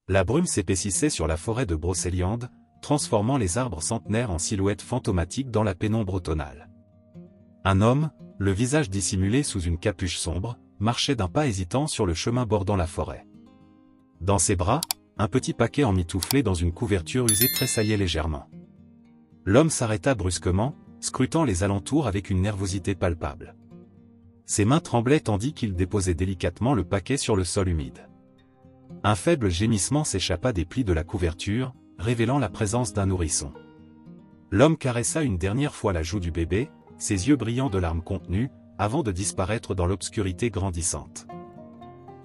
La brume s'épaississait sur la forêt de Brocéliande, transformant les arbres centenaires en silhouettes fantomatiques dans la pénombre automnale. Un homme, le visage dissimulé sous une capuche sombre, marchait d'un pas hésitant sur le chemin bordant la forêt. Dans ses bras, un petit paquet emmitouflé dans une couverture usée tressaillait légèrement. L'homme s'arrêta brusquement, scrutant les alentours avec une nervosité palpable. Ses mains tremblaient tandis qu'il déposait délicatement le paquet sur le sol humide. Un faible gémissement s'échappa des plis de la couverture, révélant la présence d'un nourrisson. L'homme caressa une dernière fois la joue du bébé, ses yeux brillants de larmes contenues, avant de disparaître dans l'obscurité grandissante.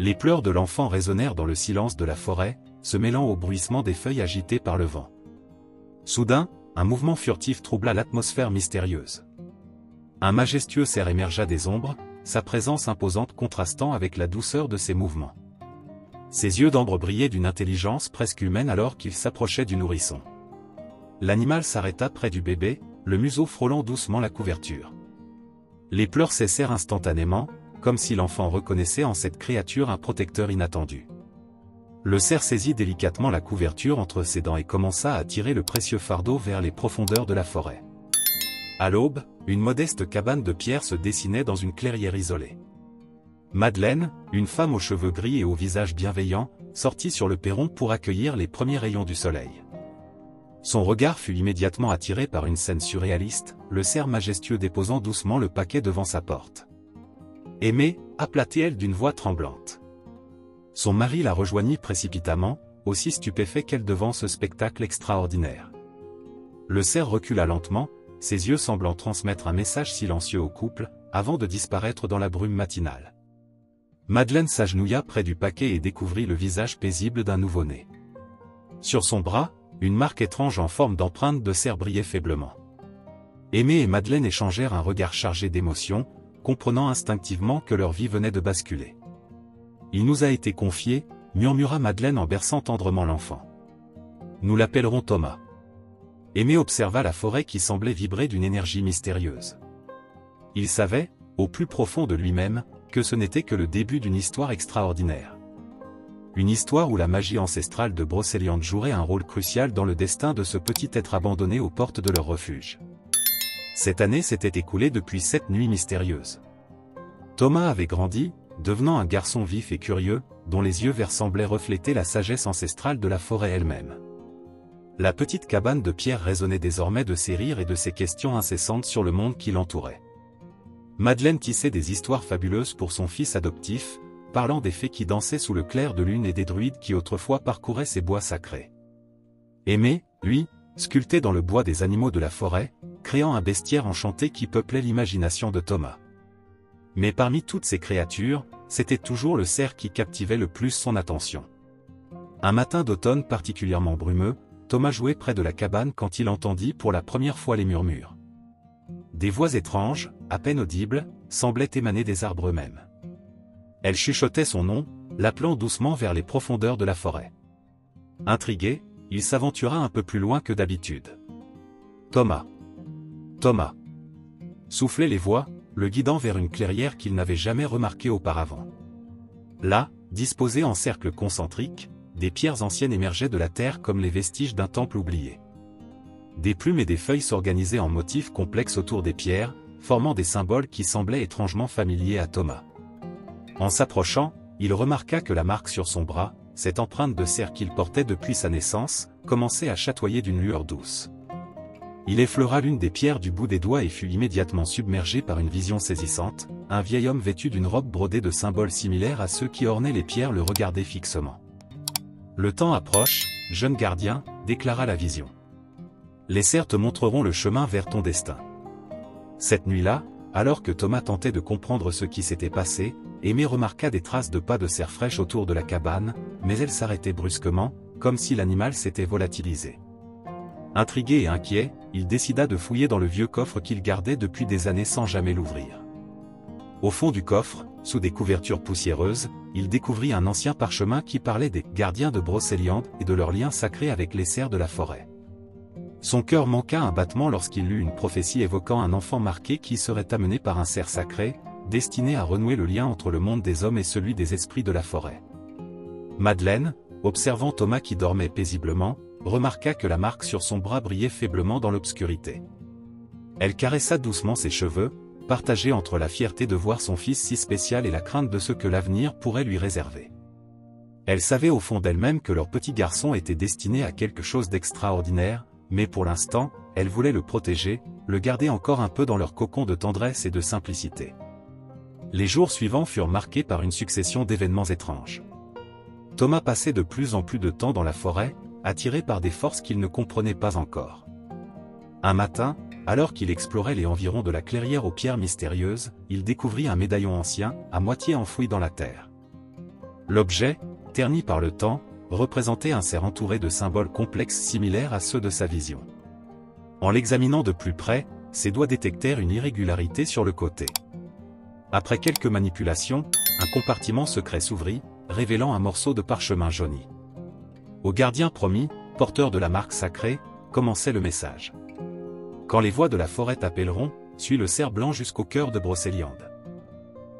Les pleurs de l'enfant résonnèrent dans le silence de la forêt, se mêlant au bruissement des feuilles agitées par le vent. Soudain, un mouvement furtif troubla l'atmosphère mystérieuse. Un majestueux cerf émergea des ombres, sa présence imposante contrastant avec la douceur de ses mouvements. Ses yeux d'ambre brillaient d'une intelligence presque humaine alors qu'il s'approchait du nourrisson. L'animal s'arrêta près du bébé, le museau frôlant doucement la couverture. Les pleurs cessèrent instantanément, comme si l'enfant reconnaissait en cette créature un protecteur inattendu. Le cerf saisit délicatement la couverture entre ses dents et commença à tirer le précieux fardeau vers les profondeurs de la forêt. À l'aube, une modeste cabane de pierre se dessinait dans une clairière isolée. Madeleine, une femme aux cheveux gris et au visage bienveillant, sortit sur le perron pour accueillir les premiers rayons du soleil. Son regard fut immédiatement attiré par une scène surréaliste, le cerf majestueux déposant doucement le paquet devant sa porte. « Aimée » appela-t-elle d'une voix tremblante. Son mari la rejoignit précipitamment, aussi stupéfait qu'elle devant ce spectacle extraordinaire. Le cerf recula lentement, ses yeux semblant transmettre un message silencieux au couple, avant de disparaître dans la brume matinale. Madeleine s'agenouilla près du paquet et découvrit le visage paisible d'un nouveau-né. Sur son bras, une marque étrange en forme d'empreinte de cerf brillait faiblement. Aimée et Madeleine échangèrent un regard chargé d'émotion, comprenant instinctivement que leur vie venait de basculer. « Il nous a été confié » murmura Madeleine en berçant tendrement l'enfant. « Nous l'appellerons Thomas. » Aimée observa la forêt qui semblait vibrer d'une énergie mystérieuse. Il savait, au plus profond de lui-même, que ce n'était que le début d'une histoire extraordinaire. Une histoire où la magie ancestrale de Brocéliande jouerait un rôle crucial dans le destin de ce petit être abandonné aux portes de leur refuge. Cette année s'était écoulée depuis 7 nuits mystérieuses. Thomas avait grandi, devenant un garçon vif et curieux, dont les yeux verts semblaient refléter la sagesse ancestrale de la forêt elle-même. La petite cabane de pierre résonnait désormais de ses rires et de ses questions incessantes sur le monde qui l'entourait. Madeleine tissait des histoires fabuleuses pour son fils adoptif, parlant des fées qui dansaient sous le clair de lune et des druides qui autrefois parcouraient ces bois sacrés. Aimé, lui, sculptait dans le bois des animaux de la forêt, créant un bestiaire enchanté qui peuplait l'imagination de Thomas. Mais parmi toutes ces créatures, c'était toujours le cerf qui captivait le plus son attention. Un matin d'automne particulièrement brumeux, Thomas jouait près de la cabane quand il entendit pour la première fois les murmures. Des voix étranges, à peine audibles, semblaient émaner des arbres eux-mêmes. Elles chuchotaient son nom, l'appelant doucement vers les profondeurs de la forêt. Intrigué, il s'aventura un peu plus loin que d'habitude. « Thomas! Thomas !» soufflaient les voix, le guidant vers une clairière qu'il n'avait jamais remarquée auparavant. Là, disposées en cercle concentrique, des pierres anciennes émergeaient de la terre comme les vestiges d'un temple oublié. Des plumes et des feuilles s'organisaient en motifs complexes autour des pierres, formant des symboles qui semblaient étrangement familiers à Thomas. En s'approchant, il remarqua que la marque sur son bras, cette empreinte de cerf qu'il portait depuis sa naissance, commençait à chatoyer d'une lueur douce. Il effleura l'une des pierres du bout des doigts et fut immédiatement submergé par une vision saisissante, un vieil homme vêtu d'une robe brodée de symboles similaires à ceux qui ornaient les pierres le regardaient fixement. « Le temps approche, jeune gardien, » déclara la vision. « Les cerfs te montreront le chemin vers ton destin. » Cette nuit-là, alors que Thomas tentait de comprendre ce qui s'était passé, Aimé remarqua des traces de pas de cerf fraîches autour de la cabane, mais elles s'arrêtaient brusquement, comme si l'animal s'était volatilisé. Intrigué et inquiet, il décida de fouiller dans le vieux coffre qu'il gardait depuis des années sans jamais l'ouvrir. Au fond du coffre, sous des couvertures poussiéreuses, il découvrit un ancien parchemin qui parlait des gardiens de Brocéliande et de leur lien sacré avec les cerfs de la forêt. Son cœur manqua un battement lorsqu'il lut une prophétie évoquant un enfant marqué qui serait amené par un cerf sacré, destiné à renouer le lien entre le monde des hommes et celui des esprits de la forêt. Madeleine, observant Thomas qui dormait paisiblement, remarqua que la marque sur son bras brillait faiblement dans l'obscurité. Elle caressa doucement ses cheveux, partagée entre la fierté de voir son fils si spécial et la crainte de ce que l'avenir pourrait lui réserver. Elle savait au fond d'elle-même que leur petit garçon était destiné à quelque chose d'extraordinaire, mais pour l'instant, elle voulait le protéger, le garder encore un peu dans leur cocon de tendresse et de simplicité. Les jours suivants furent marqués par une succession d'événements étranges. Thomas passait de plus en plus de temps dans la forêt, attiré par des forces qu'il ne comprenait pas encore. Un matin, alors qu'il explorait les environs de la clairière aux pierres mystérieuses, il découvrit un médaillon ancien, à moitié enfoui dans la terre. L'objet, terni par le temps, représentait un cerf entouré de symboles complexes similaires à ceux de sa vision. En l'examinant de plus près, ses doigts détectèrent une irrégularité sur le côté. Après quelques manipulations, un compartiment secret s'ouvrit, révélant un morceau de parchemin jauni. Au gardien promis, porteur de la marque sacrée, commençait le message. Quand les voix de la forêt t'appelleront, suis le cerf blanc jusqu'au cœur de Brocéliande.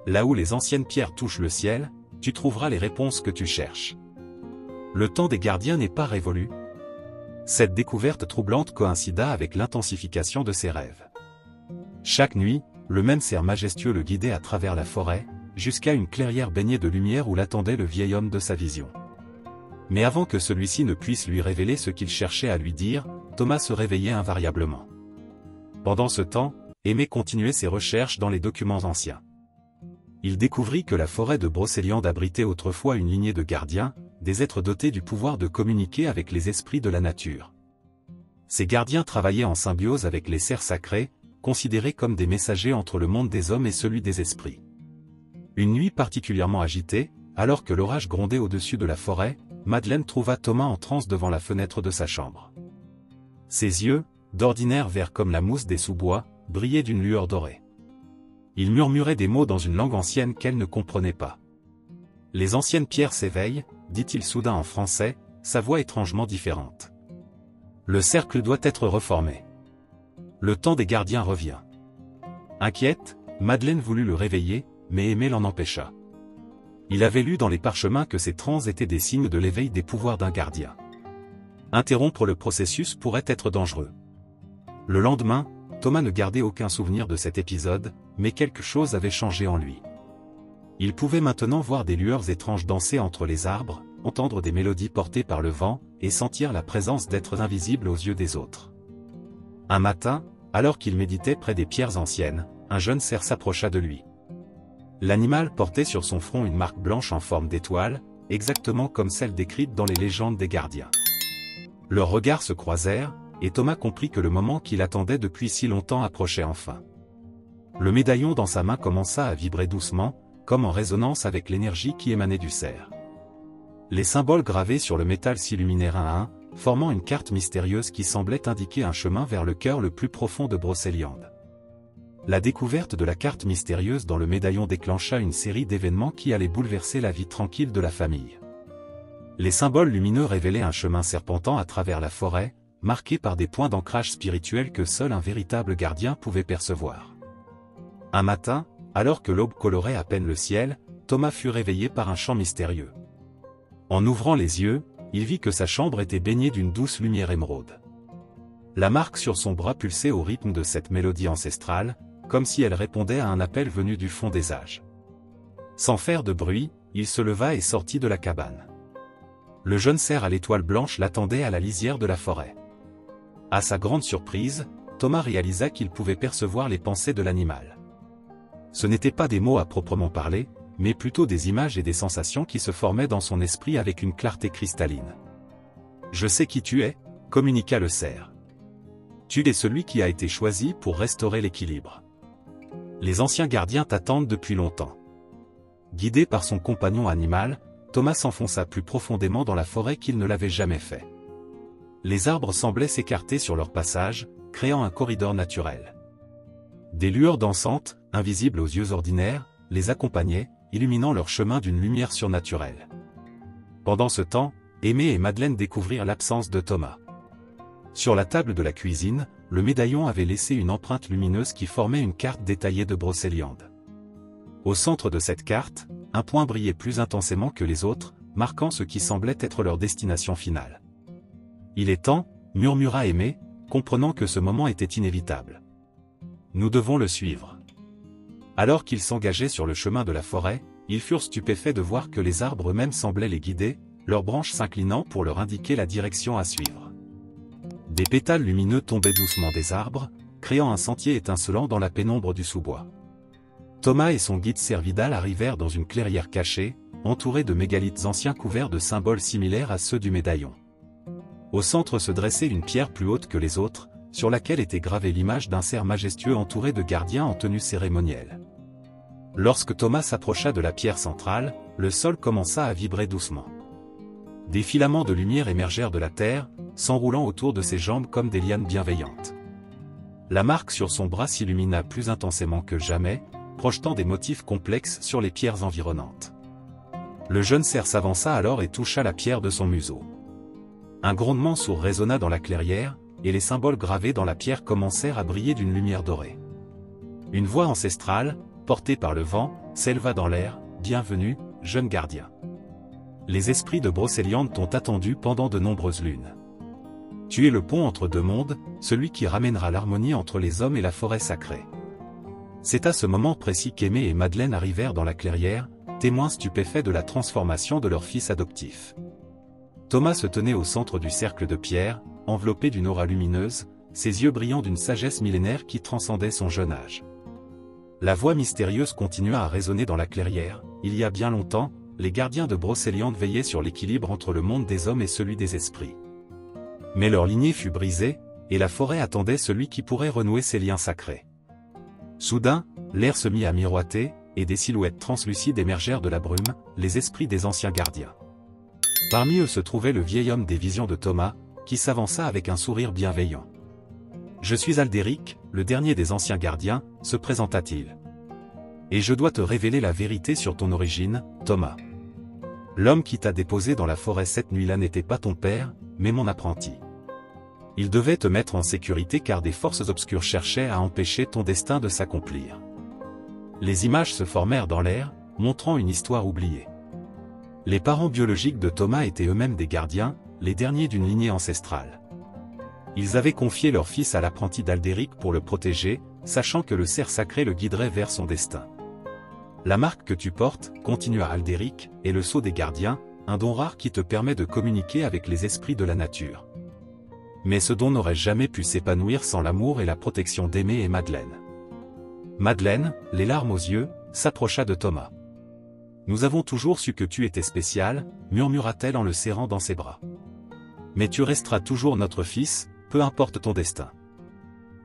Là où les anciennes pierres touchent le ciel, tu trouveras les réponses que tu cherches. Le temps des gardiens n'est pas révolu. Cette découverte troublante coïncida avec l'intensification de ses rêves. Chaque nuit, le même cerf majestueux le guidait à travers la forêt, jusqu'à une clairière baignée de lumière où l'attendait le vieil homme de sa vision. Mais avant que celui-ci ne puisse lui révéler ce qu'il cherchait à lui dire, Thomas se réveillait invariablement. Pendant ce temps, Aimé continuait ses recherches dans les documents anciens. Il découvrit que la forêt de Brocéliande abritait autrefois une lignée de gardiens, des êtres dotés du pouvoir de communiquer avec les esprits de la nature. Ces gardiens travaillaient en symbiose avec les cerfs sacrés, considérés comme des messagers entre le monde des hommes et celui des esprits. Une nuit particulièrement agitée, alors que l'orage grondait au-dessus de la forêt, Madeleine trouva Thomas en transe devant la fenêtre de sa chambre. Ses yeux, d'ordinaire verts comme la mousse des sous-bois, brillaient d'une lueur dorée. Il murmurait des mots dans une langue ancienne qu'elle ne comprenait pas. « Les anciennes pierres s'éveillent », dit-il soudain en français, sa voix étrangement différente. « Le cercle doit être reformé. Le temps des gardiens revient. » Inquiète, Madeleine voulut le réveiller, mais Aimé l'en empêcha. Il avait lu dans les parchemins que ces transes étaient des signes de l'éveil des pouvoirs d'un gardien. Interrompre le processus pourrait être dangereux. Le lendemain, Thomas ne gardait aucun souvenir de cet épisode, mais quelque chose avait changé en lui. Il pouvait maintenant voir des lueurs étranges danser entre les arbres, entendre des mélodies portées par le vent, et sentir la présence d'êtres invisibles aux yeux des autres. Un matin, alors qu'il méditait près des pierres anciennes, un jeune cerf s'approcha de lui. L'animal portait sur son front une marque blanche en forme d'étoile, exactement comme celle décrite dans les légendes des gardiens. Leurs regards se croisèrent, et Thomas comprit que le moment qu'il attendait depuis si longtemps approchait enfin. Le médaillon dans sa main commença à vibrer doucement, comme en résonance avec l'énergie qui émanait du cerf. Les symboles gravés sur le métal s'illuminèrent un à un, formant une carte mystérieuse qui semblait indiquer un chemin vers le cœur le plus profond de Brocéliande. La découverte de la carte mystérieuse dans le médaillon déclencha une série d'événements qui allaient bouleverser la vie tranquille de la famille. Les symboles lumineux révélaient un chemin serpentant à travers la forêt, marqué par des points d'ancrage spirituel que seul un véritable gardien pouvait percevoir. Un matin, alors que l'aube colorait à peine le ciel, Thomas fut réveillé par un chant mystérieux. En ouvrant les yeux, il vit que sa chambre était baignée d'une douce lumière émeraude. La marque sur son bras pulsait au rythme de cette mélodie ancestrale, comme si elle répondait à un appel venu du fond des âges. Sans faire de bruit, il se leva et sortit de la cabane. Le jeune cerf à l'étoile blanche l'attendait à la lisière de la forêt. À sa grande surprise, Thomas réalisa qu'il pouvait percevoir les pensées de l'animal. Ce n'étaient pas des mots à proprement parler, mais plutôt des images et des sensations qui se formaient dans son esprit avec une clarté cristalline. « Je sais qui tu es », communiqua le cerf. « Tu es celui qui a été choisi pour restaurer l'équilibre. Les anciens gardiens t'attendent depuis longtemps. » Guidé par son compagnon animal, Thomas s'enfonça plus profondément dans la forêt qu'il ne l'avait jamais fait. Les arbres semblaient s'écarter sur leur passage, créant un corridor naturel. Des lueurs dansantes, invisibles aux yeux ordinaires, les accompagnaient, illuminant leur chemin d'une lumière surnaturelle. Pendant ce temps, Aimé et Madeleine découvrirent l'absence de Thomas. Sur la table de la cuisine, le médaillon avait laissé une empreinte lumineuse qui formait une carte détaillée de Brocéliande. Au centre de cette carte, un point brillait plus intensément que les autres, marquant ce qui semblait être leur destination finale. « Il est temps », murmura Aimé, comprenant que ce moment était inévitable. « Nous devons le suivre. » Alors qu'ils s'engageaient sur le chemin de la forêt, ils furent stupéfaits de voir que les arbres eux-mêmes semblaient les guider, leurs branches s'inclinant pour leur indiquer la direction à suivre. Des pétales lumineux tombaient doucement des arbres, créant un sentier étincelant dans la pénombre du sous-bois. Thomas et son guide Servidal arrivèrent dans une clairière cachée, entourée de mégalithes anciens couverts de symboles similaires à ceux du médaillon. Au centre se dressait une pierre plus haute que les autres, sur laquelle était gravée l'image d'un cerf majestueux entouré de gardiens en tenue cérémonielle. Lorsque Thomas s'approcha de la pierre centrale, le sol commença à vibrer doucement. Des filaments de lumière émergèrent de la terre, s'enroulant autour de ses jambes comme des lianes bienveillantes. La marque sur son bras s'illumina plus intensément que jamais, projetant des motifs complexes sur les pierres environnantes. Le jeune cerf s'avança alors et toucha la pierre de son museau. Un grondement sourd résonna dans la clairière, et les symboles gravés dans la pierre commencèrent à briller d'une lumière dorée. Une voix ancestrale, portée par le vent, s'éleva dans l'air, « Bienvenue, jeune gardien. Les esprits de Brocéliande t'ont attendu pendant de nombreuses lunes. Tu es le pont entre deux mondes, celui qui ramènera l'harmonie entre les hommes et la forêt sacrée. » C'est à ce moment précis qu'Aimé et Madeleine arrivèrent dans la clairière, témoins stupéfaits de la transformation de leur fils adoptif. Thomas se tenait au centre du cercle de pierre, enveloppé d'une aura lumineuse, ses yeux brillant d'une sagesse millénaire qui transcendait son jeune âge. La voix mystérieuse continua à résonner dans la clairière. Il y a bien longtemps, les gardiens de Brocéliande veillaient sur l'équilibre entre le monde des hommes et celui des esprits. Mais leur lignée fut brisée, et la forêt attendait celui qui pourrait renouer ces liens sacrés. Soudain, l'air se mit à miroiter, et des silhouettes translucides émergèrent de la brume, les esprits des anciens gardiens. Parmi eux se trouvait le vieil homme des visions de Thomas, qui s'avança avec un sourire bienveillant. « Je suis Aldéric, le dernier des anciens gardiens », se présenta-t-il. « Et je dois te révéler la vérité sur ton origine, Thomas. L'homme qui t'a déposé dans la forêt cette nuit-là n'était pas ton père, mais mon apprenti. Il devait te mettre en sécurité car des forces obscures cherchaient à empêcher ton destin de s'accomplir. » Les images se formèrent dans l'air, montrant une histoire oubliée. Les parents biologiques de Thomas étaient eux-mêmes des gardiens, les derniers d'une lignée ancestrale. Ils avaient confié leur fils à l'apprenti d'Aldéric pour le protéger, sachant que le cerf sacré le guiderait vers son destin. La marque que tu portes, continua Aldéric, est le sceau des gardiens, un don rare qui te permet de communiquer avec les esprits de la nature. Mais ce don n'aurait jamais pu s'épanouir sans l'amour et la protection d'Aimé et Madeleine. Madeleine, les larmes aux yeux, s'approcha de Thomas. « Nous avons toujours su que tu étais spécial, » murmura-t-elle en le serrant dans ses bras. « Mais tu resteras toujours notre fils, peu importe ton destin. »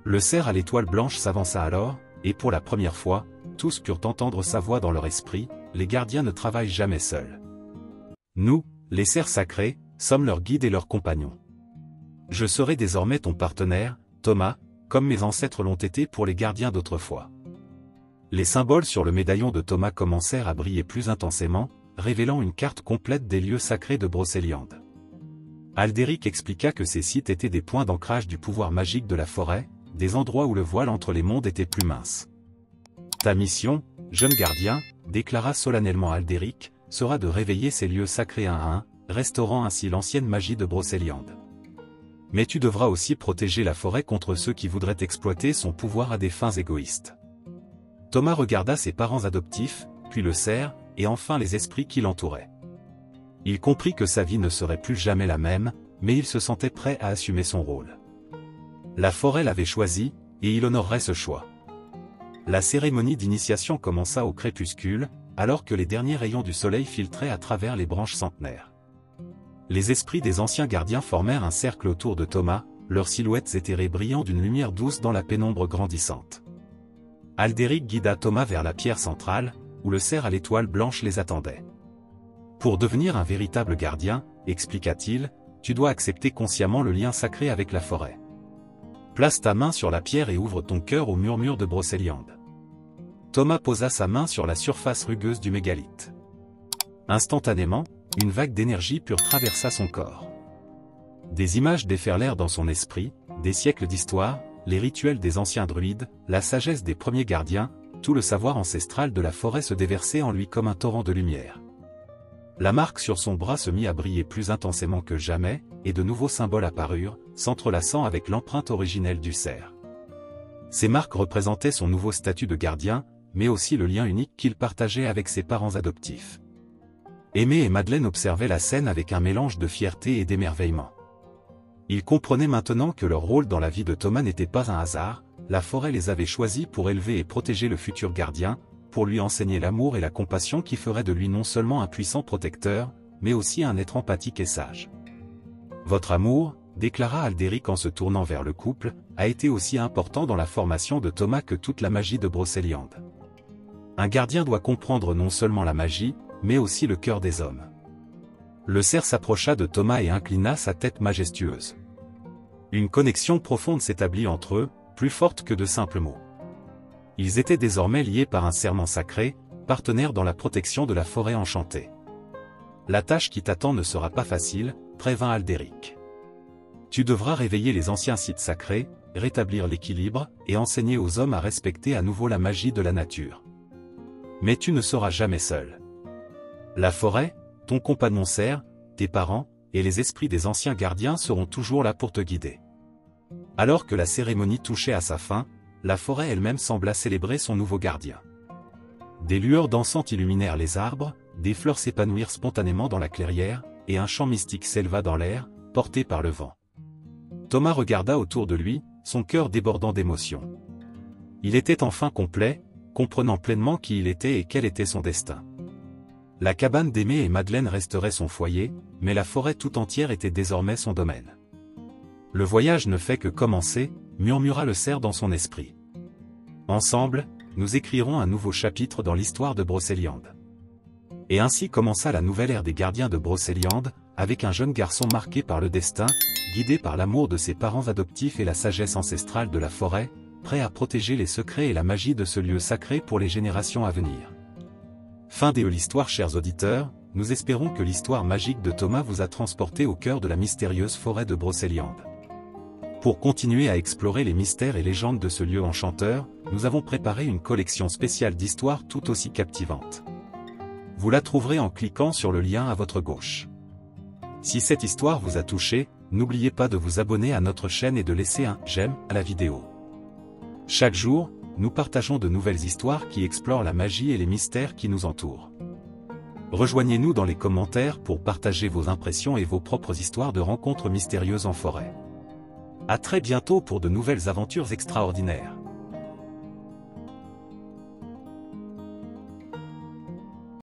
Le cerf à l'étoile blanche s'avança alors, et pour la première fois, tous purent entendre sa voix dans leur esprit, les gardiens ne travaillent jamais seuls. Nous, les cerfs sacrés, sommes leurs guides et leurs compagnons. Je serai désormais ton partenaire, Thomas, comme mes ancêtres l'ont été pour les gardiens d'autrefois. Les symboles sur le médaillon de Thomas commencèrent à briller plus intensément, révélant une carte complète des lieux sacrés de Brocéliande. Aldéric expliqua que ces sites étaient des points d'ancrage du pouvoir magique de la forêt, des endroits où le voile entre les mondes était plus mince. « Ta mission, jeune gardien, » déclara solennellement Aldéric, « sera de réveiller ces lieux sacrés un à un, restaurant ainsi l'ancienne magie de Brocéliande. Mais tu devras aussi protéger la forêt contre ceux qui voudraient exploiter son pouvoir à des fins égoïstes. » Thomas regarda ses parents adoptifs, puis le cerf, et enfin les esprits qui l'entouraient. Il comprit que sa vie ne serait plus jamais la même, mais il se sentait prêt à assumer son rôle. La forêt l'avait choisi, et il honorerait ce choix. La cérémonie d'initiation commença au crépuscule, alors que les derniers rayons du soleil filtraient à travers les branches centenaires. Les esprits des anciens gardiens formèrent un cercle autour de Thomas, leurs silhouettes éthérées brillant d'une lumière douce dans la pénombre grandissante. Aldéric guida Thomas vers la pierre centrale, où le cerf à l'étoile blanche les attendait. « Pour devenir un véritable gardien, expliqua-t-il, tu dois accepter consciemment le lien sacré avec la forêt. Place ta main sur la pierre et ouvre ton cœur au murmure de Brocéliande. » Thomas posa sa main sur la surface rugueuse du mégalithe. Instantanément, une vague d'énergie pure traversa son corps. Des images déferlèrent dans son esprit, des siècles d'histoire, les rituels des anciens druides, la sagesse des premiers gardiens, tout le savoir ancestral de la forêt se déversait en lui comme un torrent de lumière. La marque sur son bras se mit à briller plus intensément que jamais, et de nouveaux symboles apparurent, s'entrelaçant avec l'empreinte originelle du cerf. Ces marques représentaient son nouveau statut de gardien, mais aussi le lien unique qu'il partageait avec ses parents adoptifs. Aimé et Madeleine observaient la scène avec un mélange de fierté et d'émerveillement. Ils comprenaient maintenant que leur rôle dans la vie de Thomas n'était pas un hasard, la forêt les avait choisis pour élever et protéger le futur gardien, pour lui enseigner l'amour et la compassion qui feraient de lui non seulement un puissant protecteur, mais aussi un être empathique et sage. Votre amour, déclara Aldéric en se tournant vers le couple, a été aussi important dans la formation de Thomas que toute la magie de Brocéliande. Un gardien doit comprendre non seulement la magie, mais aussi le cœur des hommes. Le cerf s'approcha de Thomas et inclina sa tête majestueuse. Une connexion profonde s'établit entre eux, plus forte que de simples mots. Ils étaient désormais liés par un serment sacré, partenaires dans la protection de la forêt enchantée. La tâche qui t'attend ne sera pas facile, prévint Aldéric. Tu devras réveiller les anciens sites sacrés, rétablir l'équilibre, et enseigner aux hommes à respecter à nouveau la magie de la nature. Mais tu ne seras jamais seul. La forêt, ton compagnon cerf, tes parents, et les esprits des anciens gardiens seront toujours là pour te guider. Alors que la cérémonie touchait à sa fin, la forêt elle-même sembla célébrer son nouveau gardien. Des lueurs dansantes illuminèrent les arbres, des fleurs s'épanouirent spontanément dans la clairière, et un chant mystique s'éleva dans l'air, porté par le vent. Thomas regarda autour de lui, son cœur débordant d'émotion. Il était enfin complet, comprenant pleinement qui il était et quel était son destin. La cabane d'Aimé et Madeleine resterait son foyer, mais la forêt tout entière était désormais son domaine. Le voyage ne fait que commencer, murmura le cerf dans son esprit. Ensemble, nous écrirons un nouveau chapitre dans l'histoire de Brocéliande. Et ainsi commença la nouvelle ère des gardiens de Brocéliande, avec un jeune garçon marqué par le destin, guidé par l'amour de ses parents adoptifs et la sagesse ancestrale de la forêt, prêt à protéger les secrets et la magie de ce lieu sacré pour les générations à venir. Fin de l'histoire, chers auditeurs, nous espérons que l'histoire magique de Thomas vous a transporté au cœur de la mystérieuse forêt de Brocéliande. Pour continuer à explorer les mystères et légendes de ce lieu enchanteur, nous avons préparé une collection spéciale d'histoires tout aussi captivantes. Vous la trouverez en cliquant sur le lien à votre gauche. Si cette histoire vous a touché, n'oubliez pas de vous abonner à notre chaîne et de laisser un « j'aime » à la vidéo. Chaque jour, nous partageons de nouvelles histoires qui explorent la magie et les mystères qui nous entourent. Rejoignez-nous dans les commentaires pour partager vos impressions et vos propres histoires de rencontres mystérieuses en forêt. À très bientôt pour de nouvelles aventures extraordinaires.